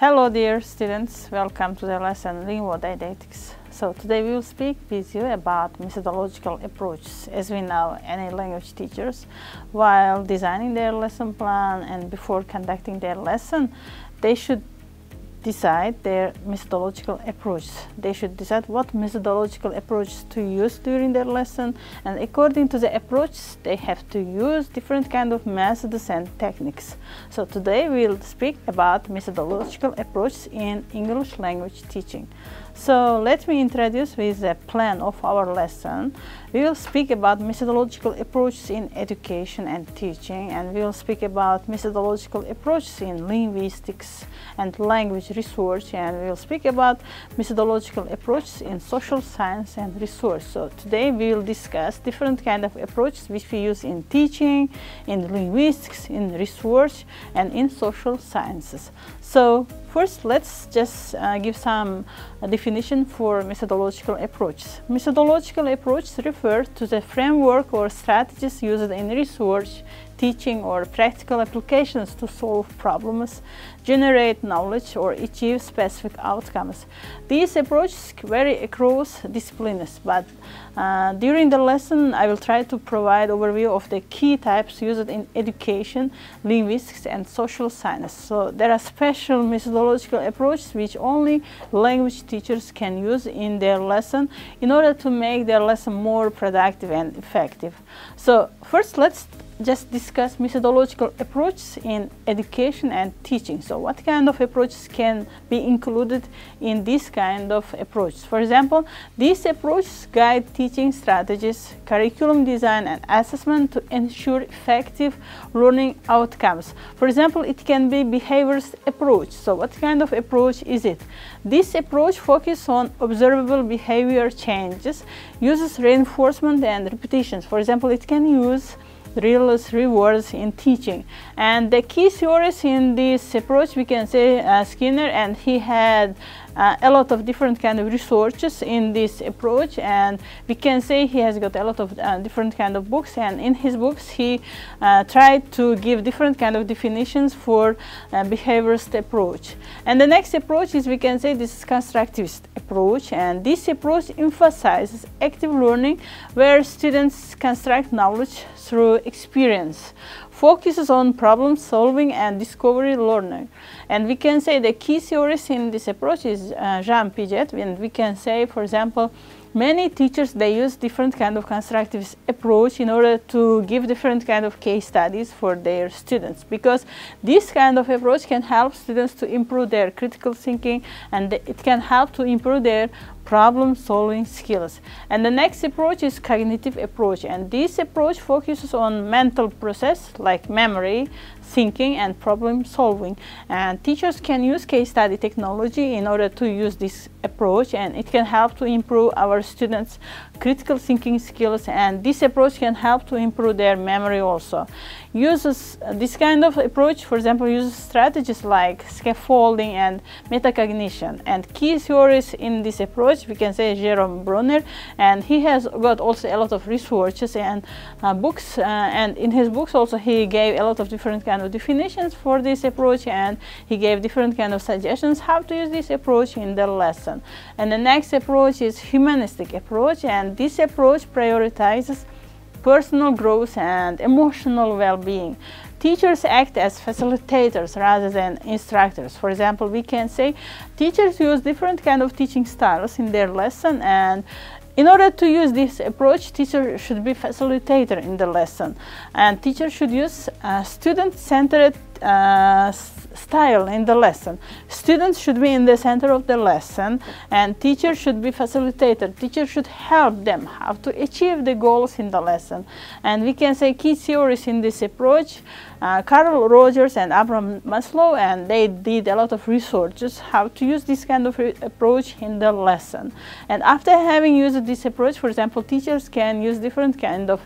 Hello dear students, welcome to the lesson Linguodidactics. So today we will speak with you about methodological approaches. As we know, any language teachers, while designing their lesson plan and before conducting their lesson, they should decide their methodological approaches. They should decide what methodological approaches to use during their lesson, and according to the approaches they have to use different kind of methods and techniques. So today we'll speak about methodological approaches in English language teaching. So let me introduce with the plan of our lesson. We will speak about methodological approaches in education and teaching, and we will speak about methodological approaches in linguistics and language research, and we will speak about methodological approaches in social science and research. So today we will discuss different kind of approaches which we use in teaching, in linguistics, in research, and in social sciences. So first, let's just give some definition for methodological approaches. Methodological approaches refer to the framework or strategies used in research, teaching, or practical applications to solve problems, generate knowledge, or achieve specific outcomes. These approaches vary across disciplines, but during the lesson I will try to provide overview of the key types used in education, linguistics, and social science. So there are special methodological approaches which only language teachers can use in their lesson in order to make their lesson more productive and effective. So first, let's just discuss methodological approaches in education and teaching. So what kind of approaches can be included in this kind of approaches? For example, these approaches guide teaching strategies, curriculum design, and assessment to ensure effective learning outcomes. For example, it can be behaviorist approach. So what kind of approach is it? This approach focuses on observable behavior changes, uses reinforcement and repetitions. For example, it can use drills, rewards in teaching. And the key theories in this approach, we can say Skinner, and he had a lot of different kind of researches in this approach, and we can say he has got a lot of different kind of books, and in his books he tried to give different kind of definitions for behaviorist approach. And the next approach is, we can say, this is constructivist approach, and this approach emphasizes active learning where students construct knowledge through experience, focuses on problem solving and discovery learning. And we can say the key theories in this approach is Chet, and we can say, for example, many teachers, they use different kind of constructivist approach in order to give different kind of case studies for their students, because this kind of approach can help students to improve their critical thinking, and it can help to improve their problem solving skills. And the next approach is cognitive approach, and this approach focuses on mental process like memory, thinking, and problem solving. And teachers can use case study technology in order to use this approach, and it can help to improve our students' critical thinking skills, and this approach can help to improve their memory also. Uses this kind of approach, for example, uses strategies like scaffolding and metacognition. And key theories in this approach, we can say Jerome Brunner, and he has got also a lot of researches and books, and in his books also he gave a lot of different kind of definitions for this approach, and he gave different kind of suggestions how to use this approach in the lesson. And the next approach is humanistic approach, and this approach prioritizes personal growth and emotional well-being. Teachers act as facilitators rather than instructors. For example, we can say teachers use different kind of teaching styles in their lesson, and in order to use this approach, teacher should be facilitator in the lesson, and teacher should use student-centered style in the lesson. Students should be in the center of the lesson, and teacher should be facilitator. Teacher should help them how to achieve the goals in the lesson. And we can say key theories in this approach, Carl Rogers and Abraham Maslow, and they did a lot of researches how to use this kind of approach in the lesson. And after having used this approach, for example, teachers can use different kind of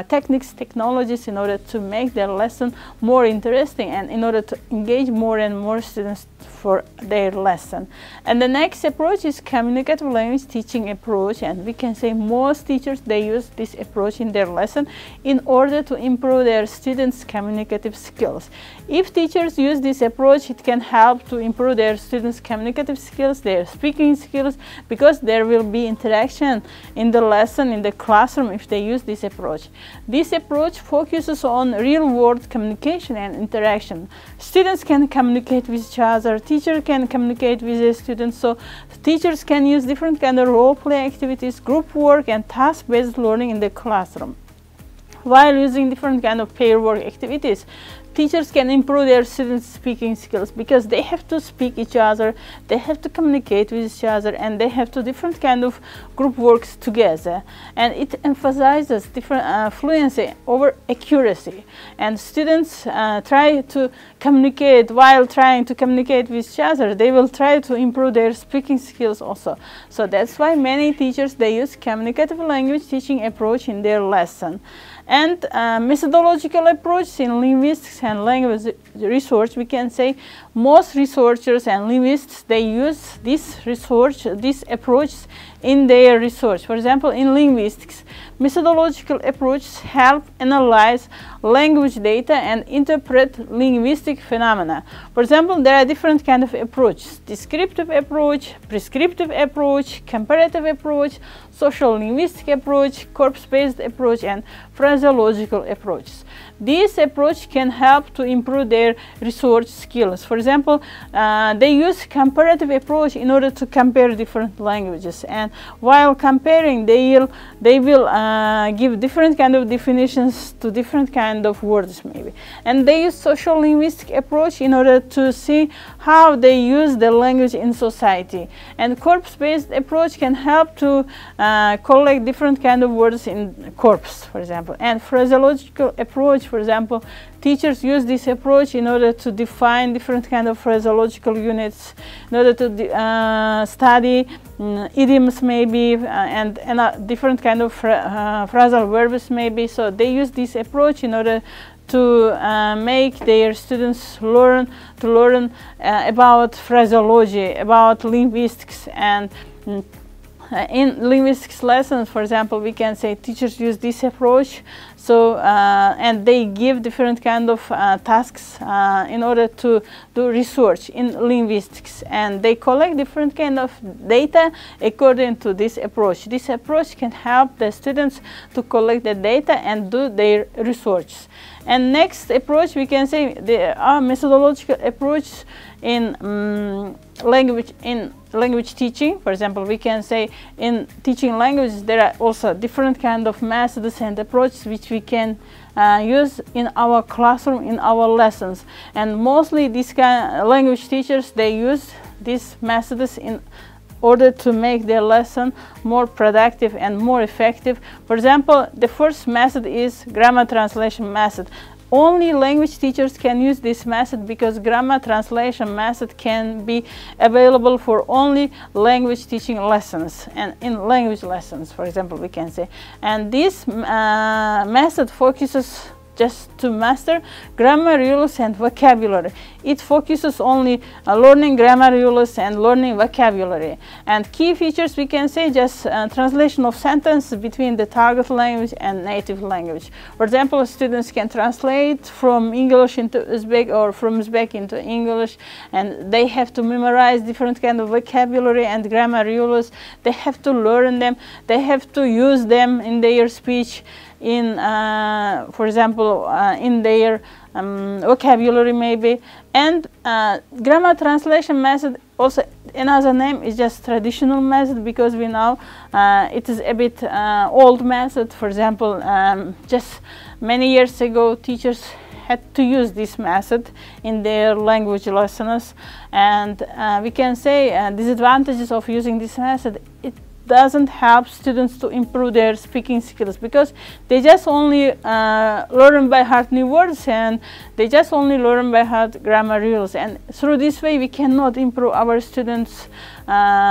techniques, technologies in order to make their lesson more interesting and in order to engage more and more students for their lesson. And the next approach is communicative language teaching approach, and we can say most teachers, they use this approach in their lesson in order to improve their students' communicative skills. If teachers use this approach, it can help to improve their students' communicative skills, their speaking skills, because there will be interaction in the lesson, in the classroom, if they use this approach. This approach focuses on real-world communication and interaction. Students can communicate with each other, teacher can communicate with the students, so teachers can use different kind of role-play activities, group work, and task-based learning in the classroom. While using different kind of pair work activities, teachers can improve their students' speaking skills because they have to speak each other, they have to communicate with each other, and they have to different kind of group works together. And it emphasizes different fluency over accuracy. And students try to communicate. While trying to communicate with each other, they will try to improve their speaking skills also. So that's why many teachers, they use communicative language teaching approach in their lesson. And methodological approaches in linguistics and language research, we can say most researchers and linguists, they use this approach in their research. For example, in linguistics, methodological approaches help analyze language data and interpret linguistic phenomena. For example, there are different kinds of approaches: descriptive approach, prescriptive approach, comparative approach, social linguistic approach, corpus-based approach, and phraseological approaches. This approach can help to improve their research skills. For example, they use comparative approach in order to compare different languages, and while comparing, they will give different kind of definitions to different kind of words maybe. And they use social linguistic approach in order to see how they use the language in society. And corpus-based approach can help to collect different kind of words in corpus, for example. And phraseological approach, for example, teachers use this approach in order to define different kind of phraseological units, in order to study idioms maybe, and different kind of phrasal verbs maybe. So they use this approach in order to make their students learn about phraseology, about linguistics. And in linguistics lessons, for example, we can say teachers use this approach. So and they give different kind of tasks in order to do research in linguistics, and they collect different kind of data according to this approach. This approach can help the students to collect the data and do their research. And next approach, we can say there are methodological approaches in language teaching. For example, we can say in teaching languages there are also different kind of methods and approaches which we can use in our classroom, in our lessons. And mostly these kind of language teachers, they use these methods in order to make their lesson more productive and more effective. For example, the first method is grammar translation method. Only language teachers can use this method because grammar translation method can be available for only language teaching lessons and in language lessons, for example, we can say. And this method focuses just to master grammar rules and vocabulary. It focuses only on learning grammar rules and learning vocabulary. And key features, we can say just translation of sentences between the target language and native language. For example, students can translate from English into Uzbek or from Uzbek into English, and they have to memorize different kind of vocabulary and grammar rules. They have to learn them. They have to use them in their speech, in for example in their vocabulary maybe. And grammar translation method, also another name is just traditional method, because we know it is a bit old method. For example, just many years ago teachers had to use this method in their language lessons, and we can say disadvantages of using this method. doesn't help students to improve their speaking skills, because they just only learn by heart new words, and they just only learn by heart grammar rules, and through this way we cannot improve our students'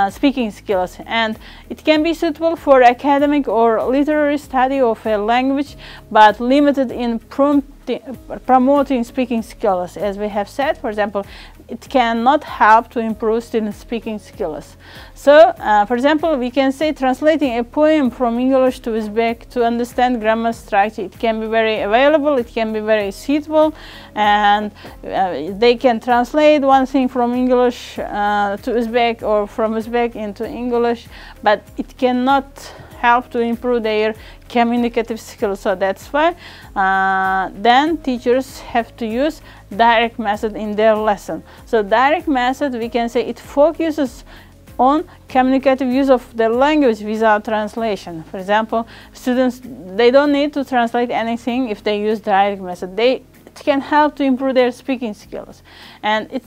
speaking skills. And it can be suitable for academic or literary study of a language, but limited in promoting speaking skills. As we have said, for example, it cannot help to improve students' speaking skills. So, for example, we can say translating a poem from English to Uzbek to understand grammar structure. It can be very available, it can be very suitable, and they can translate one thing from English to Uzbek, or from Uzbek into English, but it cannot help to improve their communicative skills. So that's why then teachers have to use direct method in their lesson. So direct method, we can say it focuses on communicative use of the language without translation. For example, students, they don't need to translate anything if they use direct method. It can help to improve their speaking skills. And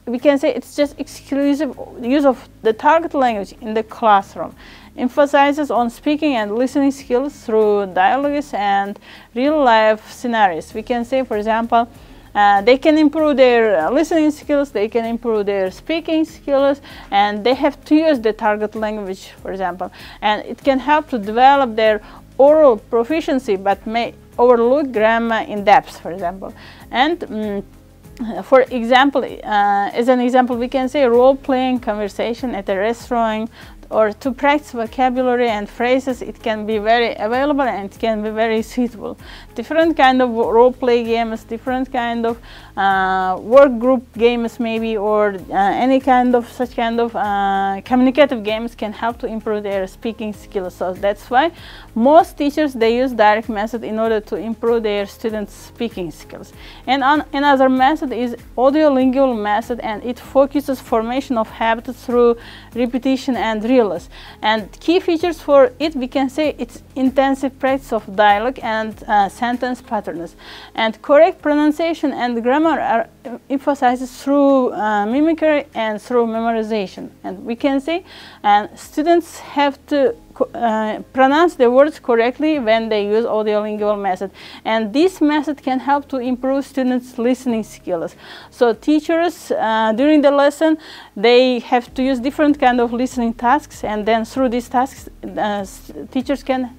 we can say it's just exclusive use of the target language in the classroom. Emphasizes on speaking and listening skills through dialogues and real-life scenarios. We can say, for example, they can improve their listening skills, they can improve their speaking skills, and they have to use the target language, for example. And it can help to develop their oral proficiency, but may overlook grammar in depth, for example. And for example, as an example, we can say role-playing conversation at a restaurant, or to practice vocabulary and phrases. It can be very available and it can be very suitable. Different kind of role-play games, different kind of work group games maybe, or any kind of such kind of communicative games can help to improve their speaking skills. So that's why most teachers, they use direct method in order to improve their students' speaking skills. And another method is audio-lingual method, and it focuses formation of habits through repetition and realism. And key features for it, we can say it's intensive practice of dialogue and sentence patterns. And correct pronunciation and grammar are emphasized through mimicry and through memorization. And we can say students have to pronounce the words correctly when they use audiolingual method, and this method can help to improve students' listening skills. So teachers during the lesson, they have to use different kind of listening tasks, and then through these tasks teachers can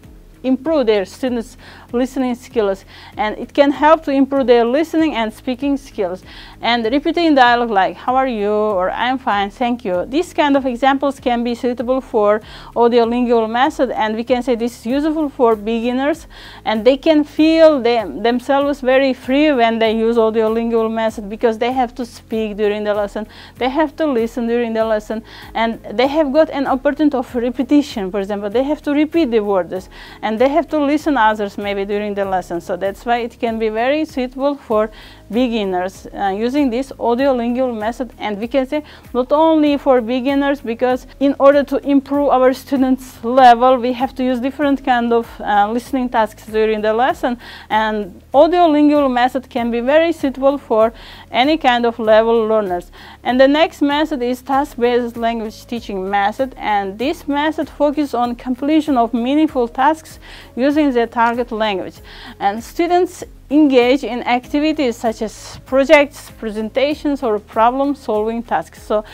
improve their students' listening skills, and it can help to improve their listening and speaking skills. And repeating dialogue like "How are you?" or "I'm fine, thank you." These kind of examples can be suitable for audiolingual method, and we can say this is useful for beginners, and they can feel themselves very free when they use audiolingual method, because they have to speak during the lesson, they have to listen during the lesson, and they have got an opportunity of repetition. For example, they have to repeat the words, and they have to listen others maybe during the lesson. So that's why it can be very suitable for beginners using this audiolingual method. And we can say not only for beginners, because in order to improve our students' level, we have to use different kind of listening tasks during the lesson, and audiolingual method can be very suitable for any kind of level learners. And the next method is task-based language teaching method, and this method focuses on completion of meaningful tasks using the target language. And students engage in activities such as projects, presentations, or problem-solving tasks. So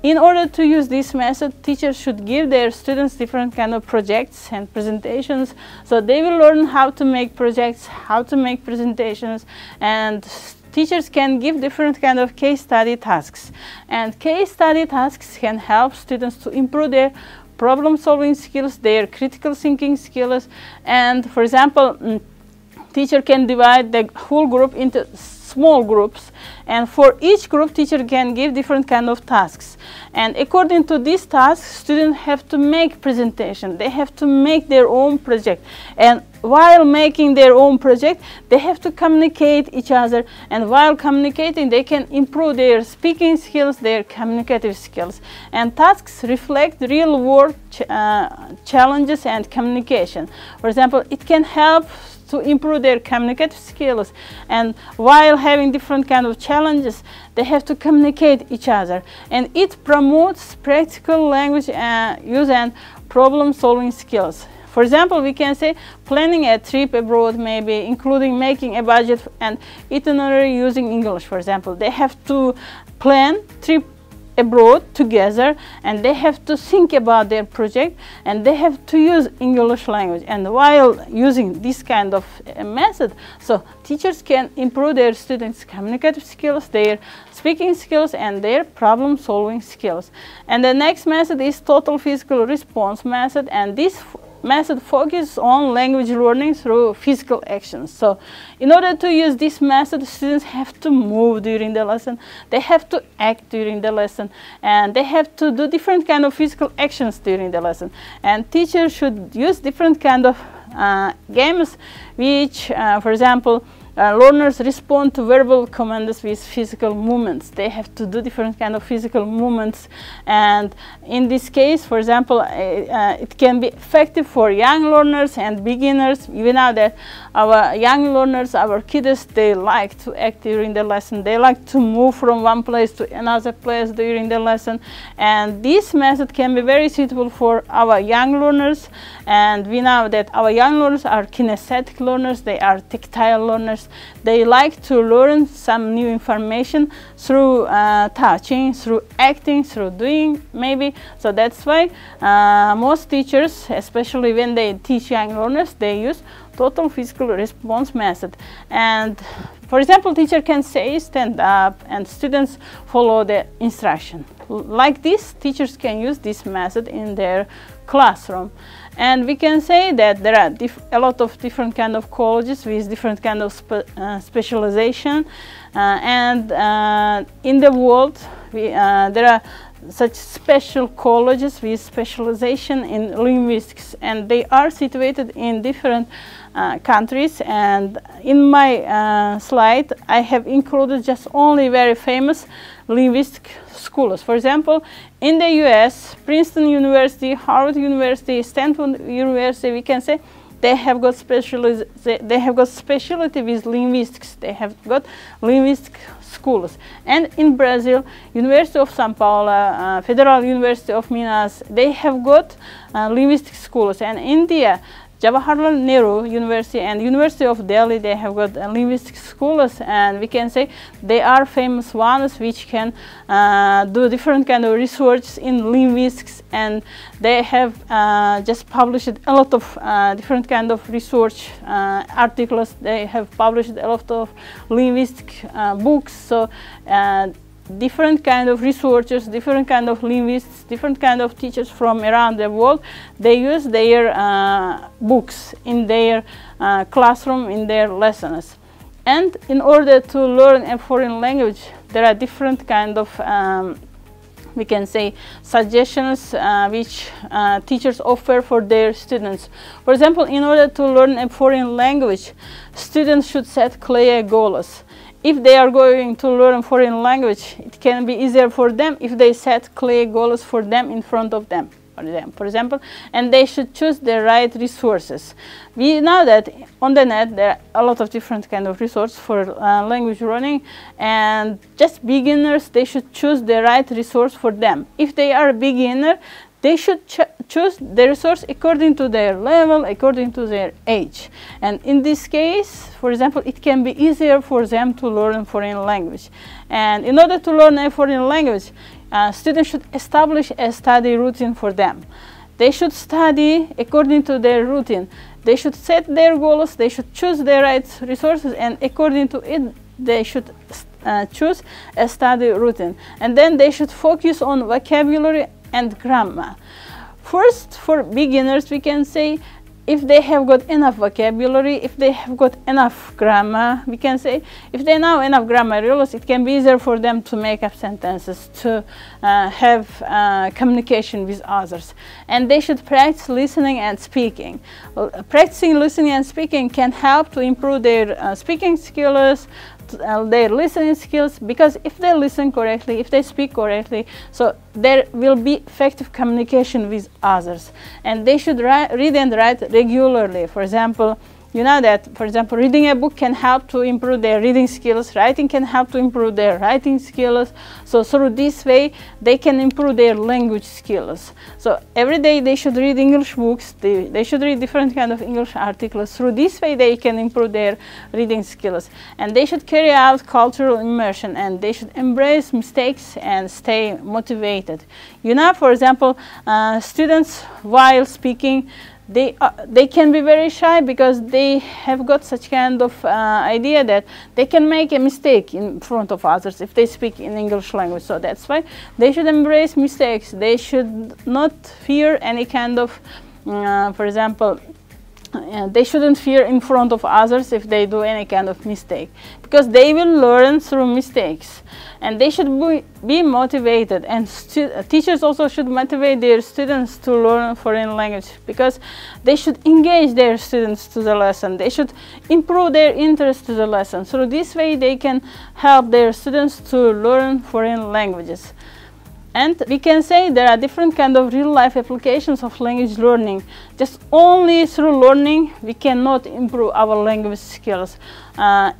in order to use this method, teachers should give their students different kind of projects and presentations. So they will learn how to make projects, how to make presentations, and teachers can give different kind of case study tasks. And case study tasks can help students to improve their problem-solving skills, their critical thinking skills. And for example, teacher can divide the whole group into small groups, and for each group teacher can give different kind of tasks, and according to these tasks students have to make presentation, they have to make their own project, and while making their own project they have to communicate each other, and while communicating they can improve their speaking skills, their communicative skills. And tasks reflect real world challenges and communication. For example, it can help to improve their communicative skills, and while having different kind of challenges, they have to communicate each other, and it promotes practical language use and problem solving skills. For example, we can say planning a trip abroad, maybe including making a budget and itinerary using English. For example, they have to plan trip abroad together, and they have to think about their project, and they have to use English language. And while using this kind of method, so teachers can improve their students' communicative skills, their speaking skills, and their problem solving skills. And the next method is total physical response method, and this method focuses on language learning through physical actions. So in order to use this method, students have to move during the lesson, they have to act during the lesson, and they have to do different kind of physical actions during the lesson. And teachers should use different kind of games which, for example, learners respond to verbal commands with physical movements. They have to do different kind of physical movements, and in this case, for example, it can be effective for young learners and beginners. We know that our young learners, our kids, they like to act during the lesson. They like to move from one place to another place during the lesson, and this method can be very suitable for our young learners. And we know that our young learners are kinesthetic learners, they are tactile learners. They like to learn some new information through touching, through acting, through doing maybe. So that's why most teachers, especially when they teach young learners, they use total physical response method. And for example, teacher can say stand up, and students follow the instruction. Like this, teachers can use this method in their classroom. And we can say that there are a lot of different kind of colleges with different kind of specialization, and in the world there are such special colleges with specialization in linguistics, and they are situated in different countries. And in my slide I have included just only very famous linguistic schools. For example, in the US, Princeton University, Harvard University, Stanford University, we can say they have got specialty with linguistics. They have got linguistic schools. And in Brazil, University of São Paulo, Federal University of Minas, they have got linguistic schools. And India, Jawaharlal Nehru University and University of Delhi, they have got linguistic schools, and we can say they are famous ones which can do different kind of research in linguistics, and they have just published a lot of different kind of research articles. They have published a lot of linguistic books. So different kind of researchers, different kind of linguists, different kind of teachers from around the world, they use their books in their classroom, in their lessons. And in order to learn a foreign language, there are different kind of we can say suggestions which teachers offer for their students. For example, in order to learn a foreign language, students should set clear goals. If they are going to learn foreign language, it can be easier for them if they set clear goals for them in front of them, for example, and they should choose the right resources. We know that on the net there are a lot of different kind of resources for language learning, and just beginners, they should choose the right resource for them. If they are a beginner, they should choose the resource according to their level, according to their age. And in this case, for example, it can be easier for them to learn foreign language. And in order to learn a foreign language, students should establish a study routine for them. They should study according to their routine. They should set their goals, they should choose the right resources, and according to it, they should choose a study routine. And then they should focus on vocabulary and grammar. First, for beginners, we can say if they have got enough vocabulary, if they have got enough grammar, we can say if they know enough grammar rules, it can be easier for them to make up sentences, to have communication with others. And they should practice listening and speaking. Practicing listening and speaking can help to improve their speaking skills, their listening skills, because if they listen correctly, if they speak correctly, so there will be effective communication with others. And they should read and write regularly. For example, you know that, for example, reading a book can help to improve their reading skills, writing can help to improve their writing skills. So through this way, they can improve their language skills. So every day they should read English books, they should read different kind of English articles. Through this way, they can improve their reading skills. And they should carry out cultural immersion, and they should embrace mistakes and stay motivated. You know, for example, students, while speaking, they can be very shy because they have got such kind of idea that they can make a mistake in front of others if they speak in English language. So that's why they should embrace mistakes. They should not fear any kind of, for example, they shouldn't fear in front of others if they do any kind of mistake, because they will learn through mistakes. And they should be motivated, and teachers also should motivate their students to learn foreign language, because they should engage their students to the lesson. They should improve their interest to the lesson. So this way they can help their students to learn foreign languages. And we can say there are different kind of real-life applications of language learning. Just only through learning we cannot improve our language skills.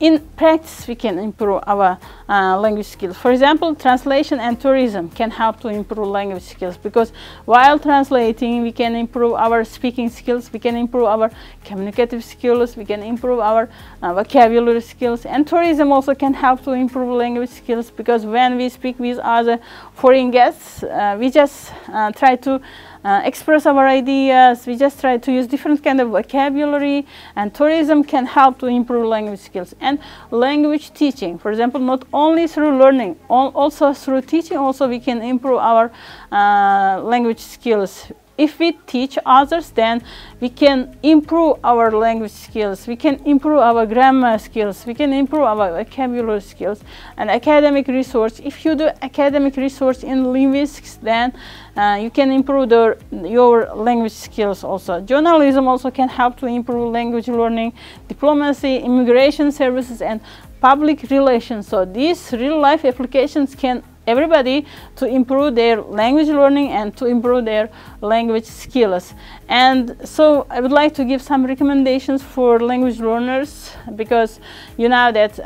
In practice we can improve our language skills. For example, translation and tourism can help to improve language skills, because while translating we can improve our speaking skills, we can improve our communicative skills, we can improve our vocabulary skills. And tourism also can help to improve language skills, because when we speak with other foreign guests, we just try to express our ideas, we just try to use different kind of vocabulary, and tourism can help to improve language skills. And language teaching, for example, not only through learning, also through teaching, also we can improve our language skills. If we teach others, then we can improve our language skills, we can improve our grammar skills, we can improve our vocabulary skills. And academic research, if you do academic research in linguistics, then you can improve your language skills also. Journalism also can help to improve language learning, diplomacy, immigration services, and public relations. So these real-life applications can everybody to improve their language learning and to improve their language skills. And so I would like to give some recommendations for language learners, because you know that,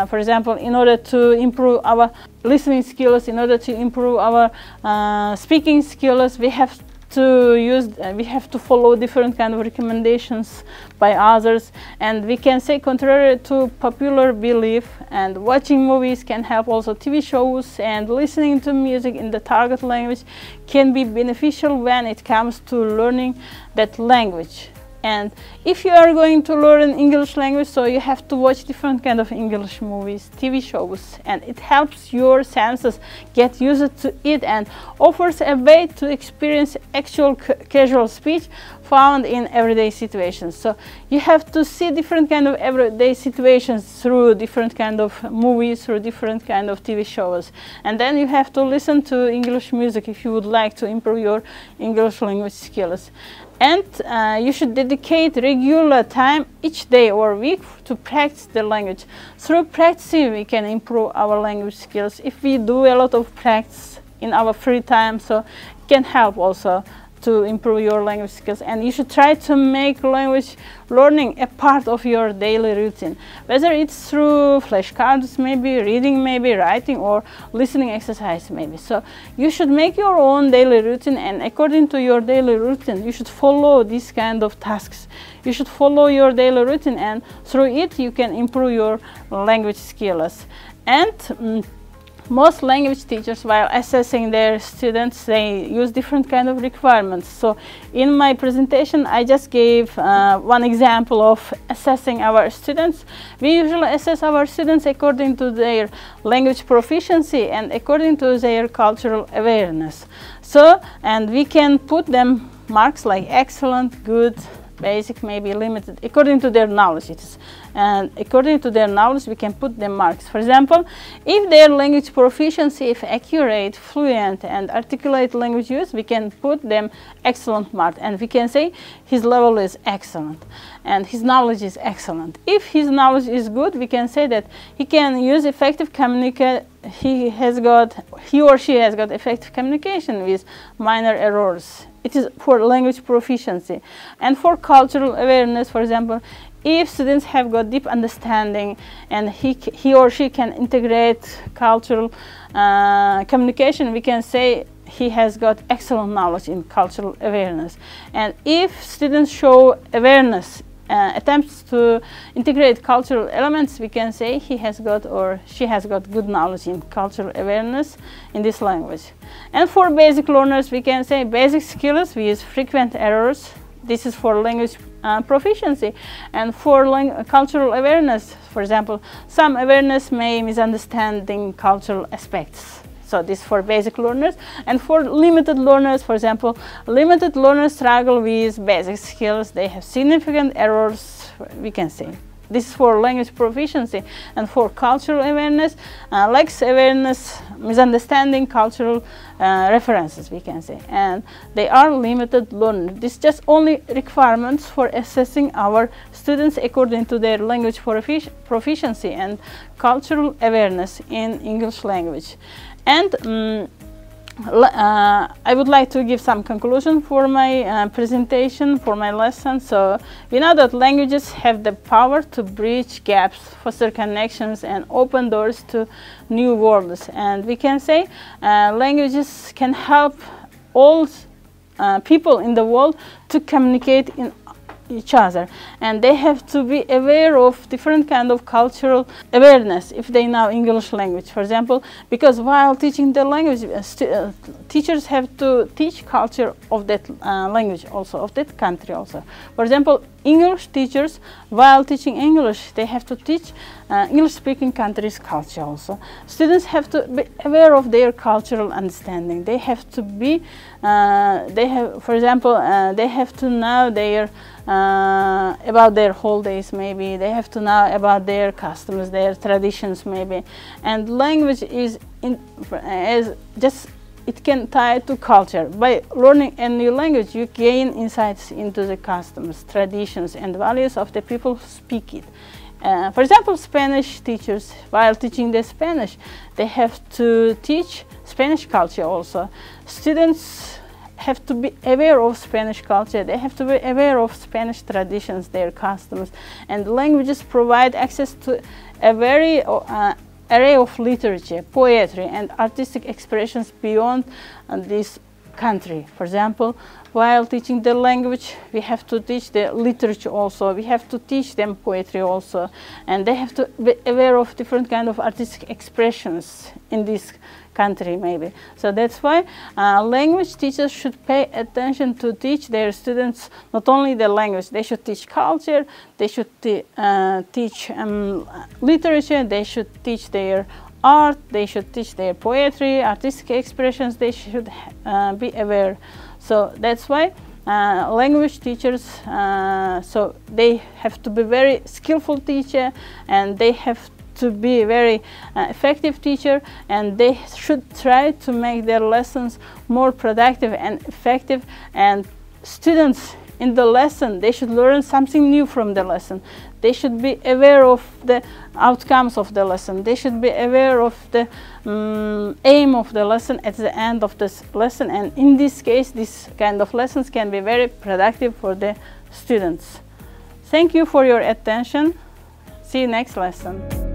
for example, in order to improve our listening skills, in order to improve our speaking skills, we have to follow different kind of recommendations by others. And we can say, contrary to popular belief, and watching movies can help, also TV shows and listening to music in the target language can be beneficial when it comes to learning that language. And if you are going to learn English language, so you have to watch different kind of English movies, TV shows, and it helps your senses get used to it and offers a way to experience actual casual speech found in everyday situations. So you have to see different kind of everyday situations through different kind of movies, through different kind of TV shows. And then you have to listen to English music if you would like to improve your English language skills. And you should dedicate regular time each day or week to practice the language. Through practicing, we can improve our language skills. If we do a lot of practice in our free time, so it can help also to improve your language skills. And you should try to make language learning a part of your daily routine, whether it's through flashcards, maybe reading, maybe writing, or listening exercise maybe. So you should make your own daily routine, and according to your daily routine you should follow these kind of tasks. You should follow your daily routine, and through it you can improve your language skills. And most language teachers, while assessing their students, they use different kind of requirements. So in my presentation I just gave one example of assessing our students. We usually assess our students according to their language proficiency and according to their cultural awareness. So, and we can put them marks like excellent, good, basic, maybe limited, according to their knowledge. And according to their knowledge we can put them marks. For example, if their language proficiency is accurate, fluent, and articulate language use, we can put them excellent mark, and we can say his level is excellent and his knowledge is excellent. If his knowledge is good, we can say that he can use effective communication. He or she has got effective communication with minor errors. it is for language proficiency. And for cultural awareness, for example, if students have got deep understanding and he or she can integrate cultural communication, we can say he has got excellent knowledge in cultural awareness. And if students show awareness, attempts to integrate cultural elements, we can say he has got or she has got good knowledge in cultural awareness in this language. And for basic learners, we can say basic skills, we use frequent errors. This is for language proficiency. And for cultural awareness, for example, some awareness may misunderstanding cultural aspects. So this is for basic learners. And for limited learners, for example, limited learners struggle with basic skills. They have significant errors, we can say. This is for language proficiency. And for cultural awareness, lacks awareness, misunderstanding cultural references, we can say. And they are limited learners. This is just only requirements for assessing our students according to their language proficiency and cultural awareness in English language. And I would like to give some conclusion for my presentation, for my lesson. So we know that languages have the power to bridge gaps, foster connections, and open doors to new worlds. And we can say languages can help all people in the world to communicate in each other, and they have to be aware of different kind of cultural awareness if they know English language, for example, because while teaching the language, teachers have to teach culture of that language also, of that country also. For example, English teachers, while teaching English, they have to teach English-speaking countries' culture also. Students have to be aware of their cultural understanding. They have to be, for example, they have to know their about their holidays, maybe. They have to know about their customs, their traditions, maybe. And language is it can tie to culture. By learning a new language, you gain insights into the customs, traditions, and values of the people who speak it. For example, Spanish teachers, while teaching the Spanish, they have to teach Spanish culture also. Students have to be aware of Spanish culture. They have to be aware of Spanish traditions, their customs. And languages provide access to a very array of literature, poetry, and artistic expressions beyond this country. For example, while teaching the language, we have to teach the literature also. We have to teach them poetry also. And they have to be aware of different kind of artistic expressions in this country, maybe. So that's why language teachers should pay attention to teach their students not only the language, they should teach culture, they should teach literature, they should teach their art, they should teach their poetry, artistic expressions, they should be aware. So that's why language teachers, so they have to be very skillful teacher, and they have to be very effective teacher, and they should try to make their lessons more productive and effective. And students in the lesson, they should learn something new from the lesson. They should be aware of the outcomes of the lesson. They should be aware of the aim of the lesson at the end of this lesson. And in this case, this kind of lessons can be very productive for the students. Thank you for your attention. See you next lesson.